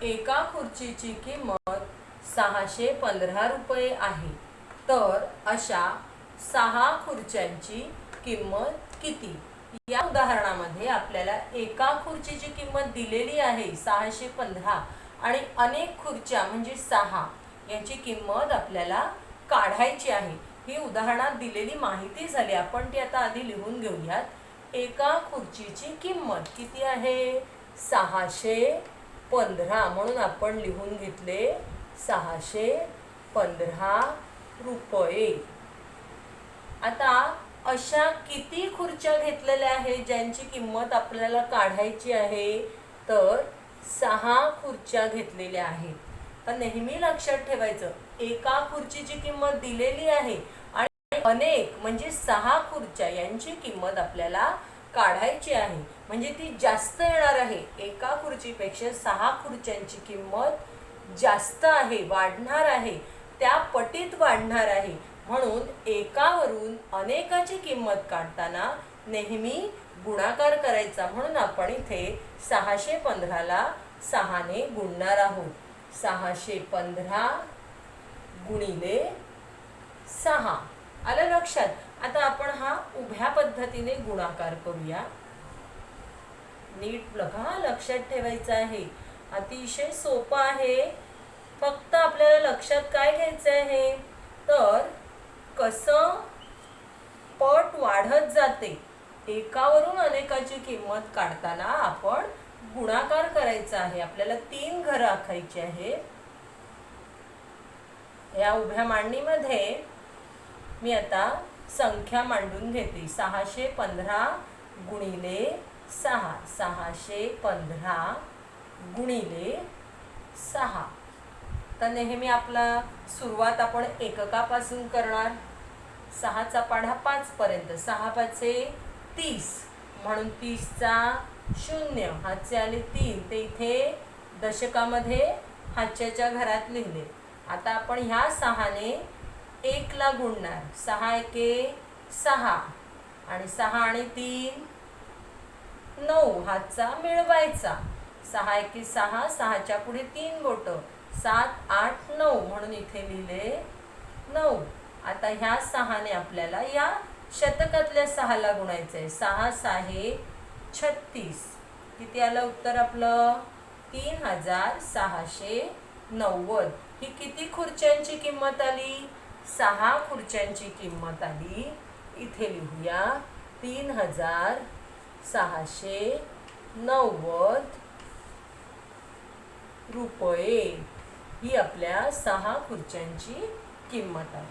एका खुर्चीची किंमत 615 रुपये आहे, तर अशा 6 खुर्च्यांची किंमत किती? या उदाहरणामध्ये आपल्याला एका खुर्चीची किंमत दिलेली आहे 615 आणि अनेक खुर्च्या म्हणजे 6 याची किंमत आपल्याला काढायची आहे. ही उदाहरणात दिलेली माहिती झाली, आपण ती आता आधी लिहून घेऊयात. एका खुर्चीची किंमत किती आहे? 615, म्हणून आपण लिहून घेतले 615 रुपये. आता अशा किती खुर्च्या घेतलेल्या आहेत ज्यांची किंमत आपल्याला काढायची आहे? तर 6 खुर्च्या घेतलेल्या आहेत. तर नेहमी लक्षात ठेवायचं, एका खुर्चीची किंमत दिलेली आहे आणि अनेक म्हणजे 6 खुर्च्या यांची किंमत आपल्याला काढायची आहे, म्हणजे ती जास्त येणार आहे. एका खुर्चीपेक्षा 6 खुर्च्यांची किंमत जास्त आहे, वाढणार आहे, त्या पटीत वाढणार आहे. म्हणून एकावरून अनेकाची किंमत काढताना नेहमी गुणाकार करायचा. म्हणून आपण इथे 615ला 6ने गुणणार आहोत. 615 गुणिले 6. आलं लक्षात? आता आपण हा उभ्या पद्धतीने गुणाकार करूया. नीट बघा, लक्षात ठेवायचं आहे. अतिशय सोपं आहे. फक्त आपल्याला लक्षात काय घ्यायचं आहे? तर कसं पट वाढत जाते. एकावरून अनेकाची किंमत काढताना आपण गुणाकार करायचा आहे. आपल्याला 3 घरं आखायची आहेत. या उभ्या मांडणीमध्ये मी आता संख्या मांडून घेते. 615 गुणिले 6. 615 गुणिले 6. तर नेहमी आपला सुरुवात आपण एककापासून करणार. 6चा पाढा 5 पर्यंत. 6 पाचे 30, म्हणून 30चा 0. हातचे आले 3, ते इथे दशकामध्ये हातच्या घरात लिहिले. आता आपण ह्या 6ने 1ला गुणणार. 6 एके 6 आणि 6 आणि 3 9. हातचा मिळवायचा. 6 एके 6, 6च्या पुढे 3 बोट. 7 8 9, म्हणून इथे लिहिले 9. आता ह्या 6ने आपल्याला या शतकातल्या 6ला गुणायचं आहे. 6 6 36. किती आलं उत्तर आपलं? 3690. ही किती खुर्च्यांची किंमत आली? 6 खुर्च्यांची किंमत आली. इथे लिहूया 3690 रुपये. ही आपल्या 6 खुर्च्यांची किंमत आहे.